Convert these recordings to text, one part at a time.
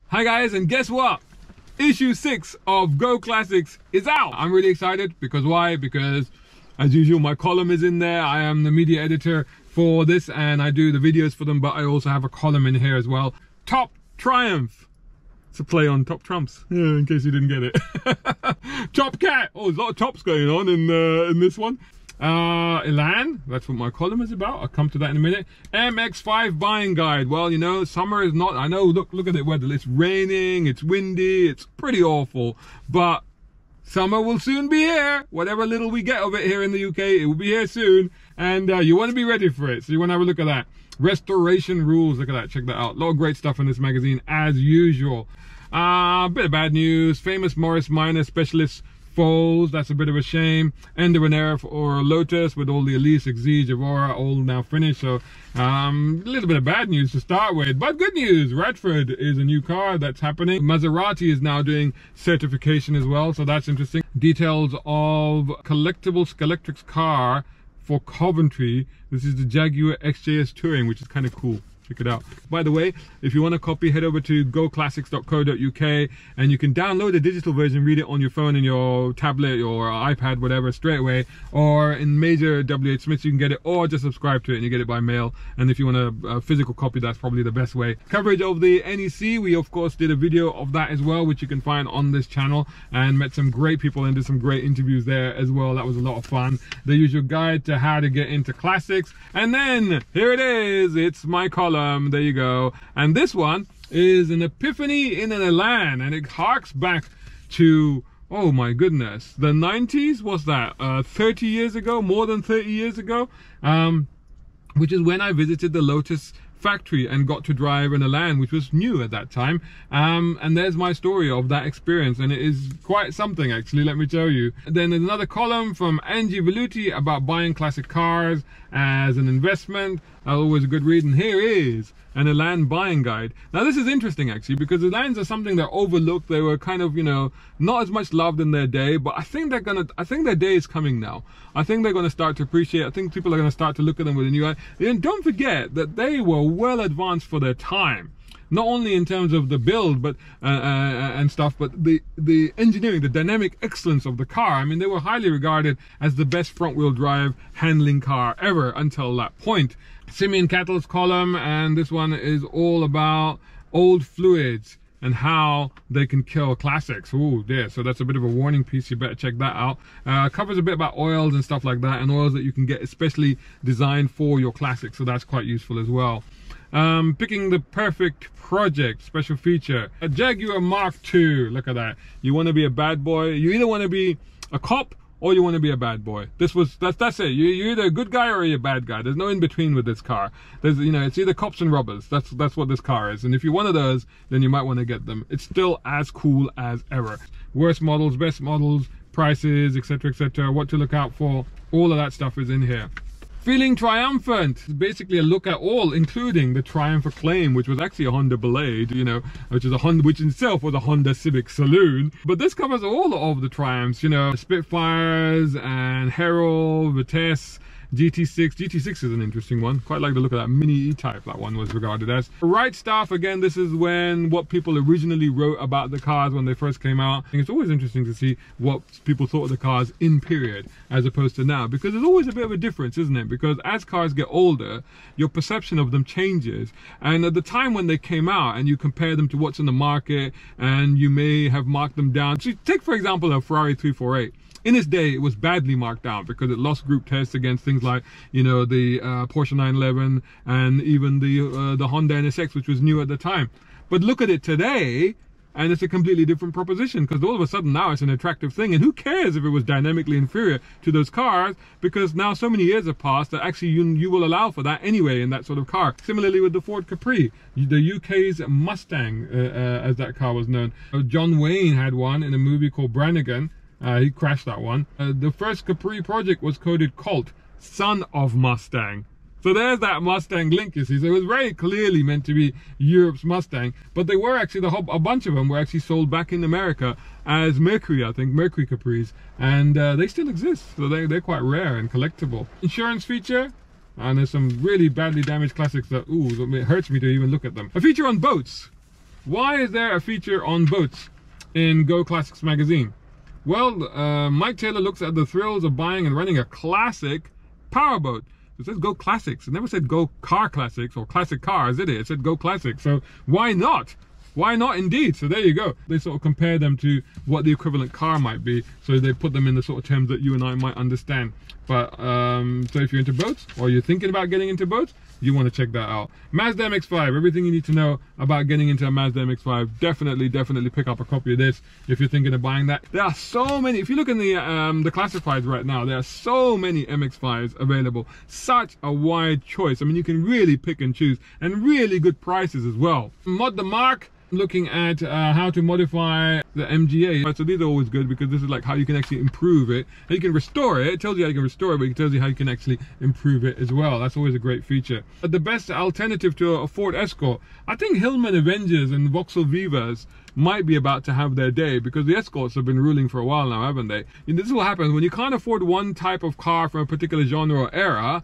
Hi guys, and guess what? Issue 6 of GoClassics is out. I'm really excited because why? Because as usual, my column is in there. I am the media editor for this and I do the videos for them, but I also have a column in here as well. Top Triumph. It's a play on Top Trumps, yeah, in case you didn't get it. Top Cat. Oh, there's a lot of tops going on in this one. Elan, that's what my column is about. I'll come to that in a minute. MX5 buying guide. Well, you know, summer is not, I know, look at the weather. It's raining, it's windy, it's pretty awful, but summer will soon be here. Whatever little we get of it here in the UK, it will be here soon, and you want to be ready for it, so you want to have a look at that. Restoration rules, look at that, check that out. A lot of great stuff in this magazine as usual. Bit of bad news. Famous Morris Minor specialist falls, that's a bit of a shame. End of an era for Lotus with all the Elise, Exige, Aurora all now finished. So a little bit of bad news to start with, but good news. Radford is a new car that's happening. Maserati is now doing certification as well, so that's interesting. Details of collectible Scalextric car for Coventry. This is the Jaguar XJS Touring, which is kind of cool. Check it out. By the way, if you want a copy, head over to goclassics.co.uk and you can download the digital version, read it on your phone and your tablet or iPad, whatever, straight away. Or in major WH Smiths, you can get it, or just subscribe to it and you get it by mail. And if you want a physical copy, that's probably the best way. Coverage of the NEC, we of course did a video of that as well, which you can find on this channel, and met some great people and did some great interviews there as well. That was a lot of fun. The usual guide to how to get into classics. And then here it is, it's my column. There you go. And this one is an epiphany in an Elan, and it harks back to, oh my goodness, the 90s. What's that, 30 years ago, more than 30 years ago, which is when I visited the Lotus factory and got to drive an Elan, which was new at that time. And there's my story of that experience, and it is quite something, actually, let me tell you. Then there's another column from Angie Veluti about buying classic cars as an investment. Always a good read. And here is an Elan buying guide. Now this is interesting actually, because Elans are something that overlooked. They were kind of, you know, not as much loved in their day, but I think their day is coming now. I think they're going to start to appreciate. I think people are going to start to look at them with a new eye. And don't forget that they were well advanced for their time. Not only in terms of the build, but and stuff, but the engineering, the dynamic excellence of the car. I mean, they were highly regarded as the best front-wheel drive handling car ever until that point. Simeon Cattle's column, and this one is all about old fluids and how they can kill classics. Oh dear, so that's a bit of a warning piece, you better check that out. Covers a bit about oils and stuff like that, and oils that you can get especially designed for your classics, so that's quite useful as well. Picking the perfect project, special feature. A Jaguar Mark II, look at that. You want to be a bad boy, you either want to be a cop or you want to be a bad boy. That's it. You're either a good guy or you're a bad guy. There's no in between with this car. There's, you know, it's either cops and robbers. That's what this car is. And if you're one of those, then you might want to get them. It's still as cool as ever. Worst models, best models, prices, etc., etc. What to look out for. All of that stuff is in here. Feeling triumphant, basically a look at all, including the Triumph Acclaim, which was actually a Honda Blade, you know, which in itself was a Honda Civic Saloon. But this covers all of the Triumphs, you know, Spitfires and Herald, Vitesse, GT6. GT6 is an interesting one. Quite like the look of that Mini E-Type, that one was regarded as. Right Stuff, again, this is what people originally wrote about the cars when they first came out. I think it's always interesting to see what people thought of the cars in period as opposed to now, because there's always a bit of a difference, isn't it? Because as cars get older, your perception of them changes. And at the time when they came out and you compare them to what's in the market, and you may have marked them down. So take, for example, a Ferrari 348. In its day, it was badly marked down because it lost group tests against things like, you know, the Porsche 911 and even the Honda NSX, which was new at the time. But look at it today, and it's a completely different proposition, because all of a sudden now it's an attractive thing. And who cares if it was dynamically inferior to those cars, because now so many years have passed that actually you will allow for that anyway in that sort of car. Similarly with the Ford Capri, the UK's Mustang, as that car was known. John Wayne had one in a movie called Brannigan. He crashed that one. The first Capri project was coded Colt, son of Mustang. So there's that Mustang link, you see. So it was very clearly meant to be Europe's Mustang. But they were actually, a bunch of them were actually sold back in America as Mercury, I think, Mercury Capris. And they still exist. So they're quite rare and collectible. Insurance feature. And there's some really badly damaged classics that, ooh, it hurts me to even look at them. A feature on boats. Why is there a feature on boats in GoClassics magazine? Well, Mike Taylor looks at the thrills of buying and running a classic powerboat. It says GoClassics. It never said Go Car Classics or Classic Cars, did it? It said GoClassics. So why not? Why not indeed? So there you go. They sort of compare them to what the equivalent car might be. So they put them in the sort of terms that you and I might understand. But so if you're into boats or you're thinking about getting into boats, you want to check that out. Mazda MX-5, everything you need to know about getting into a Mazda MX-5. Definitely pick up a copy of this if you're thinking of buying that. There are so many, if you look in the classifieds right now, there are so many MX-5s available. Such a wide choice. I mean, you can really pick and choose, and really good prices as well. Mod the Mark. Looking at how to modify the MGA. Right, so these are always good because this is like how you can actually improve it. You can restore it. It tells you how you can restore it, but it tells you how you can actually improve it as well. That's always a great feature. But the best alternative to a Ford Escort, I think Hillman Avengers and Vauxhall Vivas might be about to have their day, because the Escorts have been ruling for a while now, haven't they? And this is what happens when you can't afford one type of car from a particular genre or era.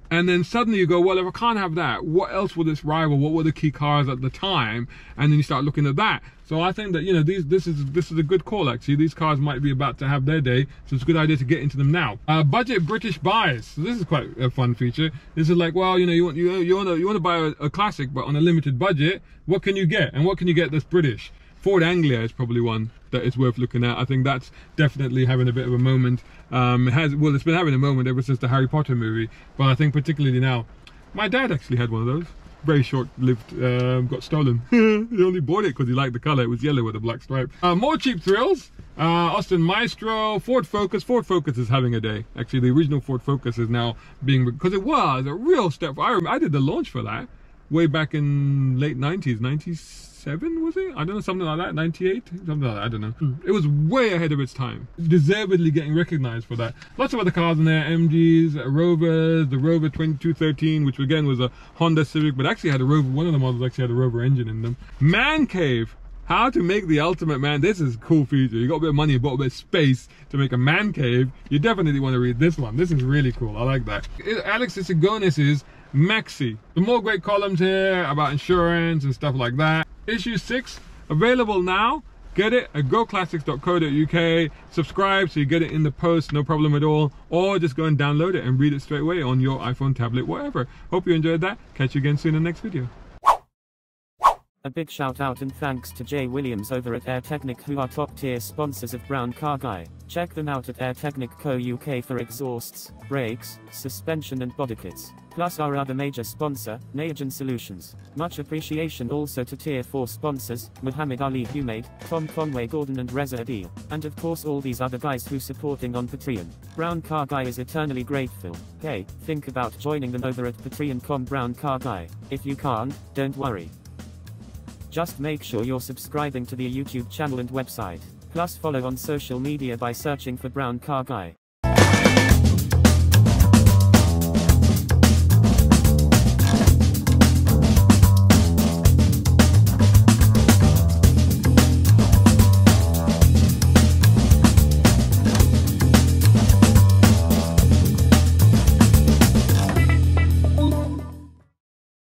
And then suddenly you go, well, if I can't have that, what else will this rival? What were the key cars at the time? And then you start looking at that. So I think that, you know, this is a good call actually. These cars might be about to have their day, so it's a good idea to get into them now. Budget British buys. So this is quite a fun feature. This is like, well, you know, you want to buy a classic, but on a limited budget. What can you get? And what can you get that's British? Ford Anglia is probably one that is worth looking at. I think that's definitely having a bit of a moment. It's been having a moment ever since the Harry Potter movie, but I think particularly now. My dad actually had one of those. Very short-lived, got stolen. He only bought it because he liked the color. It was yellow with a black stripe. More cheap thrills. Austin Maestro, Ford Focus. Ford Focus is having a day. Actually, the original Ford Focus is now being, because it was a real step. I did the launch for that way back in late 90s, 97 was it? I don't know, something like that, 98, something like that, I don't know. It was way ahead of its time. Deservedly getting recognized for that. Lots of other cars in there, MGs, Rovers, the Rover 2213, which again was a Honda Civic, but actually had a Rover, one of the models actually had a Rover engine in them. Man Cave. How to make the ultimate man. This is a cool feature. You got a bit of money, you bought a bit of space to make a man cave. You definitely want to read this one. This is really cool. I like that. Alex Isigonis' Maxi. Some more great columns here about insurance and stuff like that. Issue 6, available now. Get it at goclassics.co.uk. Subscribe so you get it in the post, no problem at all. Or just go and download it and read it straight away on your iPhone, tablet, whatever. Hope you enjoyed that. Catch you again soon in the next video. A big shout out and thanks to Jay Williams over at Air Technic, who are top tier sponsors of Brown Car Guy. Check them out at Air Technic Co UK for exhausts, brakes, suspension and body kits. Plus our other major sponsor, Nayagen Solutions. Much appreciation also to tier 4 sponsors, Muhammad Ali Humaid, Tom Conway Gordon and Reza Adil. And of course all these other guys who supporting on Patreon. Brown Car Guy is eternally grateful. Hey, think about joining them over at patreon.com Brown Car Guy. If you can't, don't worry. Just make sure you're subscribing to the YouTube channel and website. Plus follow on social media by searching for Brown Car Guy.